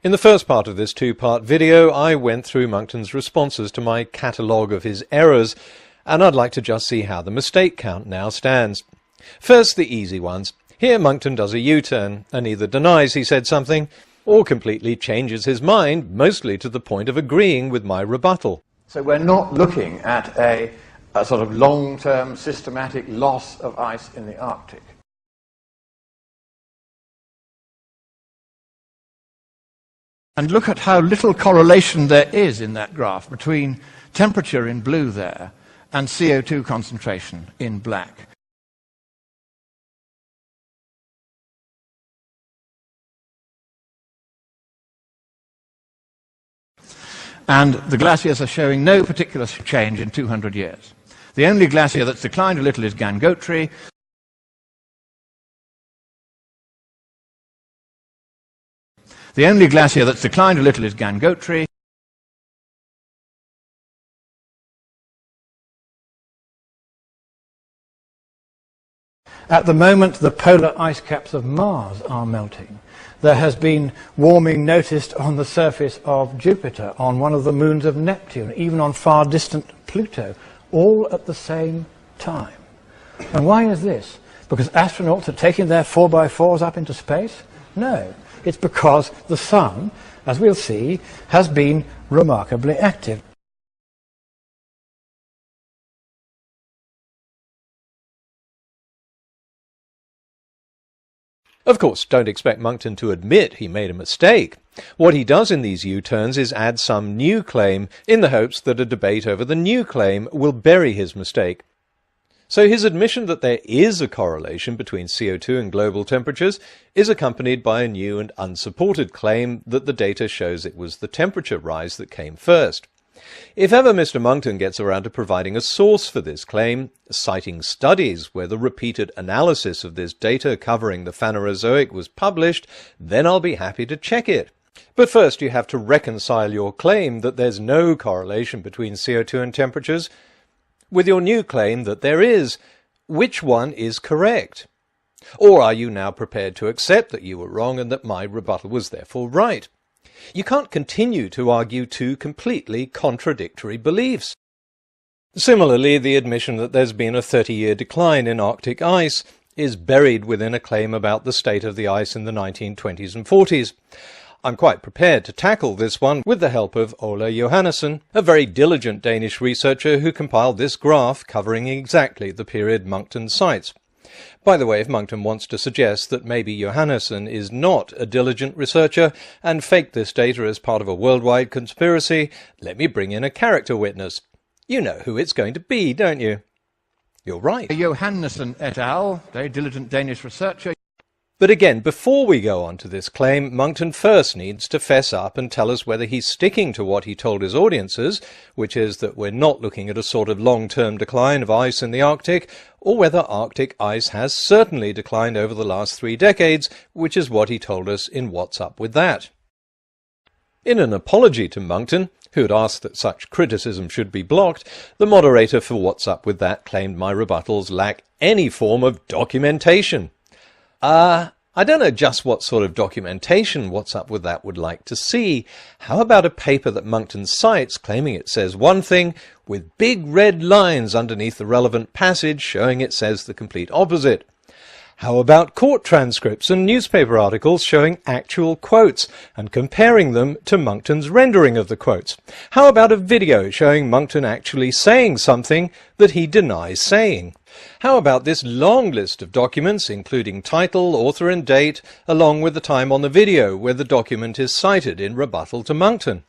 In the first part of this two-part video, I went through Monckton's responses to my catalogue of his errors, and I'd like to just see how the mistake count now stands. First, the easy ones. Here Monckton does a U-turn, and either denies he said something, or completely changes his mind, mostly to the point of agreeing with my rebuttal. So we're not looking at a sort of long-term systematic loss of ice in the Arctic. And look at how little correlation there is in that graph between temperature in blue there and CO2 concentration in black. And the glaciers are showing no particular change in 200 years. The only glacier that's declined a little is Gangotri. The only glacier that's declined a little is Gangotri. At the moment, the polar ice caps of Mars are melting. There has been warming noticed on the surface of Jupiter, on one of the moons of Neptune, even on far distant Pluto, all at the same time. And why is this? Because astronauts are taking their 4x4s up into space? No. It's because the Sun, as we'll see, has been remarkably active. Of course, don't expect Monckton to admit he made a mistake. What he does in these U-turns is add some new claim in the hopes that a debate over the new claim will bury his mistake. So his admission that there is a correlation between CO2 and global temperatures is accompanied by a new and unsupported claim that the data shows it was the temperature rise that came first. If ever Mr. Monckton gets around to providing a source for this claim, citing studies where the repeated analysis of this data covering the Phanerozoic was published, then I'll be happy to check it. But first you have to reconcile your claim that there's no correlation between CO2 and temperatures with your new claim that there is. Which one is correct? Or are you now prepared to accept that you were wrong and that my rebuttal was therefore right? You can't continue to argue two completely contradictory beliefs. Similarly, the admission that there's been a 30-year decline in Arctic ice is buried within a claim about the state of the ice in the 1920s and 40s. I'm quite prepared to tackle this one with the help of Ole Johannessen, a very diligent Danish researcher who compiled this graph covering exactly the period Monckton cites. By the way, if Monckton wants to suggest that maybe Johannessen is not a diligent researcher and faked this data as part of a worldwide conspiracy, let me bring in a character witness. You know who it's going to be, don't you? You're right. Johannessen et al., very diligent Danish researcher. But again, before we go on to this claim, Monckton first needs to fess up and tell us whether he's sticking to what he told his audiences, which is that we're not looking at a sort of long-term decline of ice in the Arctic, or whether Arctic ice has certainly declined over the last 3 decades, which is what he told us in What's Up With That. In an apology to Monckton, who had asked that such criticism should be blocked, the moderator for What's Up With That claimed my rebuttals lack any form of documentation. I don't know just what sort of documentation What's Up With That would like to see. How about a paper that Monckton cites claiming it says one thing, with big red lines underneath the relevant passage showing it says the complete opposite? How about court transcripts and newspaper articles showing actual quotes and comparing them to Monckton's rendering of the quotes? How about a video showing Monckton actually saying something that he denies saying? How about this long list of documents, including title, author and date, along with the time on the video where the document is cited in rebuttal to Monckton?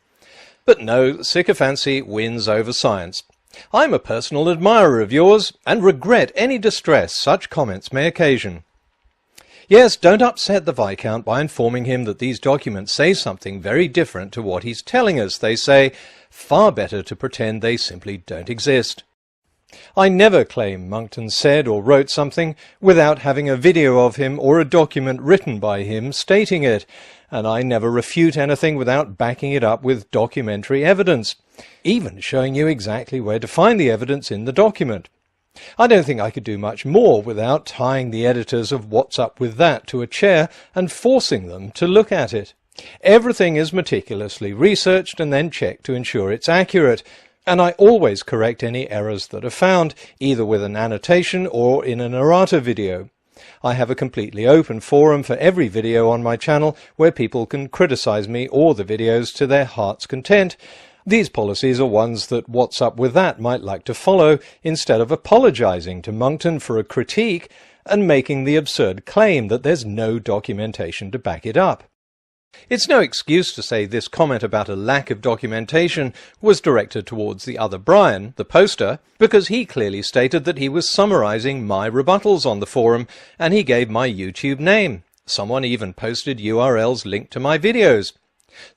But no, sycophancy wins over science. I'm a personal admirer of yours, and regret any distress such comments may occasion. Yes, don't upset the Viscount by informing him that these documents say something very different to what he's telling us they say. Far better to pretend they simply don't exist. I never claim Monckton said or wrote something without having a video of him or a document written by him stating it, and I never refute anything without backing it up with documentary evidence, even showing you exactly where to find the evidence in the document. I don't think I could do much more without tying the editors of What's Up With That to a chair and forcing them to look at it. Everything is meticulously researched and then checked to ensure it's accurate, and I always correct any errors that are found, either with an annotation or in an errata video. I have a completely open forum for every video on my channel where people can criticize me or the videos to their heart's content. These policies are ones that What's Up With That might like to follow, instead of apologizing to Monckton for a critique and making the absurd claim that there's no documentation to back it up. It's no excuse to say this comment about a lack of documentation was directed towards the other Brian, the poster, because he clearly stated that he was summarizing my rebuttals on the forum, and he gave my YouTube name. Someone even posted URLs linked to my videos.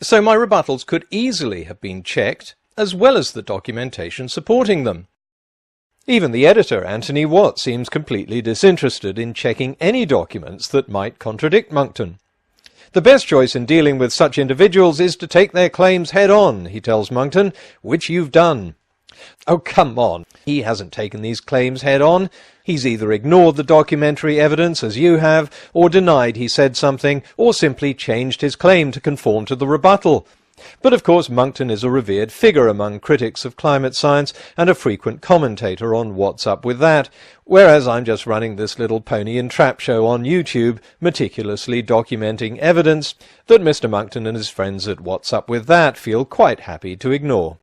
So my rebuttals could easily have been checked, as well as the documentation supporting them. Even the editor, Anthony Watt, seems completely disinterested in checking any documents that might contradict Monckton. The best choice in dealing with such individuals is to take their claims head-on, he tells Monckton, which you've done. Oh, come on. He hasn't taken these claims head-on. He's either ignored the documentary evidence, as you have, or denied he said something, or simply changed his claim to conform to the rebuttal. But of course Monckton is a revered figure among critics of climate science and a frequent commentator on What's Up With That, whereas I'm just running this little pony and trap show on YouTube, meticulously documenting evidence that Mr. Monckton and his friends at What's Up With That feel quite happy to ignore.